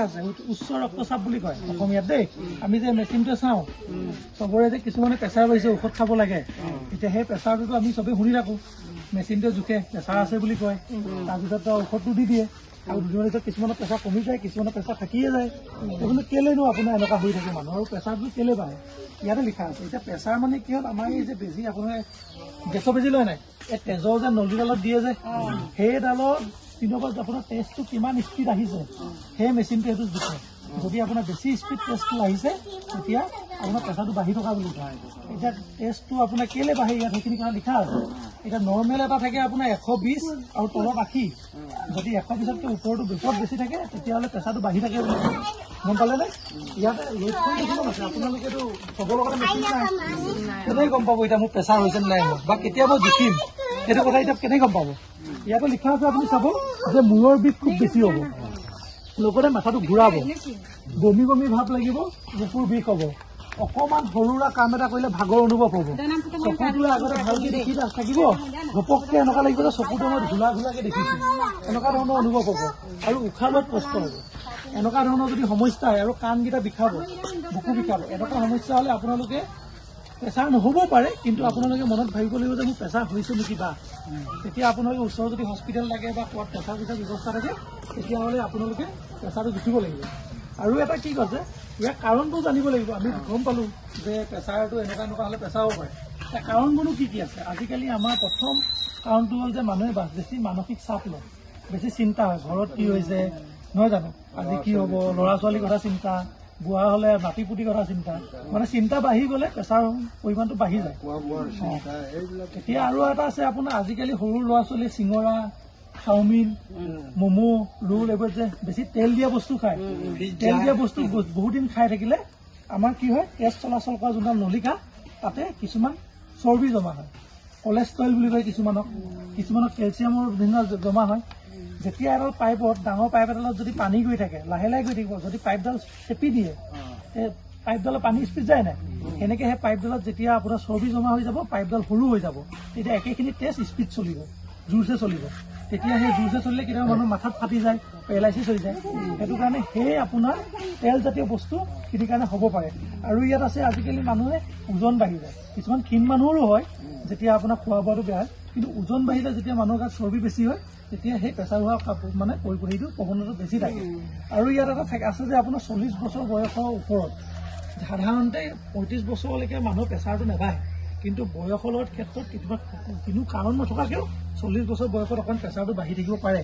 আছে উচ্চ ৰক্তচাপ বুলি কয় অসমীয়াত দেই আমি যে মেচিনটো চাওঁ চবৰে যে কিছুমানে প্ৰেছাৰ বাঢ়িছে ঔষধ খাব লাগে এতিয়া সেই প্ৰেছাৰটোতো আমি চবেই শুনি থাকোঁ মেচিনটোৱে জোখে প্ৰেছাৰ আছে বুলি কয় তাৰপিছত ঔষধটো দি দিয়ে আৰু দুদিনৰ পিছত কিছুমানৰ প্ৰেছাৰ কমি যায় কিছুমানৰ প্ৰেছাৰ থাকিয়ে যায় সেইবোৰ কেলৈনো আপোনাৰ এনেকুৱা হৈ থাকে মানুহৰ প্ৰেছাৰটো কেলৈ বাঢ়ে ইয়াতে লিখা আছে এতিয়া প্ৰেছাৰ মানে কি হ'ল আমাৰ এই যে বেজি আপোনাৰ গেছৰ বেজি লয় নাই এই তেজৰ যে নলীডালত দিয়ে যে সেইডালৰ দিনৰ পৰা আপোনাৰ টেষ্টটো কিমান স্পীড আহিছে সেই মেচিনটো সেইটো জোখে যদি আপোনাৰ বেছি স্পীড টেষ্টটো আহিছে তেতিয়া আপোনাৰ প্ৰেছাৰটো বাঢ়ি থকা বুলি কয় এতিয়া টেষ্টটো আপোনাৰ কেলৈ বাঢ়ে ইয়াত সেইখিনি কথা লিখা আছে এতিয়া নৰ্মেল এটা থাকে আপোনাৰ 120 আৰু তলত 80 যদি 120তকৈ ওপৰটো বিপদ বেছি থাকে তেতিয়াহ'লে প্ৰেছাৰটো বাঢ়ি থাকে বুলি গম পালেনে ইয়াতে লক্ষণ দেখিব আছে আপোনালোকেতো চবৰ লগতে মেচিন নাই কেনেকৈ গম পাব এতিয়া মোৰ প্ৰেছাৰ হৈছে নাই বা কেতিয়া মই জুখিম সেইটো কথা এতিয়া কেনেকৈ গম পাব ইয়াতে লিখা আছে আপুনি চাব যে মূৰৰ বিষ খুব বেছি হ'ব লগতে মাথাটো ঘূৰাব বমি বমি ভাৱ লাগিব বুকুৰ বিষ হ'ব অকণমান সৰু সুৰা কাম এটা কৰিলে ভাগৰ অনুভৱ হ'ব চকুটোৱে আগতে ভালকৈ দেখি থাকিব ঘপককৈ এনেকুৱা লাগিব যে চকুটো মই ঘোলা ঘোলাকৈ দেখিছোঁ এনেকুৱা ধৰণৰ অনুভৱ হ'ব আৰু উশাহ লোৱাত কষ্ট হ'ব এনেকুৱা ধৰণৰ যদি সমস্যা হয় আৰু কাণকেইটা বিষাব বুকু বিষাব এনেকুৱা সমস্যা হ'লে আপোনালোকে প্ৰেছাৰ নহ'বও পাৰে কিন্তু আপোনালোকে মনত ভাবিব লাগিব যে মোৰ প্ৰেছাৰ হৈছে নেকি বা তেতিয়া আপোনালোকে ওচৰত যদি হস্পিটেল থাকে বা ক'ৰবাত প্ৰেছাৰ জোখাৰ ব্যৱস্থা থাকে তেতিয়াহ'লে আপোনালোকে প্ৰেছাৰটো জুখিব লাগিব আৰু এটা কি কৈছে ইয়াৰ কাৰণটো জানিব লাগিব আমি গম পালোঁ যে প্ৰেছাৰটো এনেকুৱা হ'লে প্ৰেছাৰ হ'ব পাৰে তাৰ কাৰণবোৰো কি কি আছে আজিকালি আমাৰ প্ৰথম কাৰণটো হ'ল যে মানুহে বেছি মানসিক চাপ লয় বেছি চিন্তা হয় ঘৰত কি হৈছে নহয় জানো আজি কি হ'ব ল'ৰা ছোৱালীৰ কথা চিন্তা বুঢ়া হ'লে মাটি পুতি কথা চিন্তা মানে চিন্তা বাঢ়ি গ'লে প্ৰেছাৰ পৰিমাণটো বাঢ়ি যায় এতিয়া আৰু এটা আছে আপোনাৰ আজিকালি সৰু ল'ৰা ছোৱালীয়ে চিঙৰা চাওমিন ম'ম' ৰোল এইবোৰ যে বেছি তেল দিয়া বস্তু খায় তেল দিয়া বস্তু বহুত দিন খাই থাকিলে আমাৰ কি হয় তেজ চলাচল কৰা যোনডাল নলিকা তাতে কিছুমান চৰ্বি জমা হয় কলেষ্ট্ৰল বুলি কয় কিছুমানত কেলছিয়ামৰ বিভিন্ন জমা হয় যেতিয়া এডাল পাইপত ডাঙৰ পাইপ এডালত যদি পানী গৈ থাকে লাহে লাহে গৈ থাকিব যদি পাইপডাল চেপি দিয়ে সেই পাইপডালত পানী স্পীড যায় নাই সেনেকৈ সেই পাইপডালত যেতিয়া আপোনাৰ চৰ্বি জমা হৈ যাব পাইপডাল সৰু হৈ যাব তেতিয়া একেখিনি টেষ্ট স্পীড চলিব জোৰছে চলিব তেতিয়া সেই জোৰছে চলিলে কেতিয়াবা মানুহ মাথাত ফাটি যায় পেৰালাইচিছ হৈ যায় সেইটো কাৰণে সেই আপোনাৰ তেলজাতীয় বস্তুখিনিৰ কাৰণে হ'ব পাৰে আৰু ইয়াত আছে আজিকালি মানুহে ওজন বাঢ়ি যায় কিছুমান ক্ষীণ মানুহৰো হয় যেতিয়া আপোনাৰ খোৱা বোৱাটো বেয়া হয় কিন্তু ওজন বাঢ়িলে যেতিয়া মানুহৰ গাত চৰ্বি বেছি হয় তেতিয়া সেই প্ৰেছাৰ হোৱা মানে পৰিটো প্ৰৱণতাটো বেছি থাকে আৰু ইয়াত এটা আছে যে আপোনাৰ 40 বছৰ বয়সৰ ওপৰত সাধাৰণতে 35 বছৰলৈকে মানুহৰ প্ৰেছাৰটো নাবাঢ়ে কিন্তু বয়সৰ লগত ক্ষেত্ৰত কেতিয়াবা কোনো কাৰণ নথকাকৈও 40 বছৰ বয়সত অকণ প্ৰেছাৰটো বাঢ়ি থাকিব পাৰে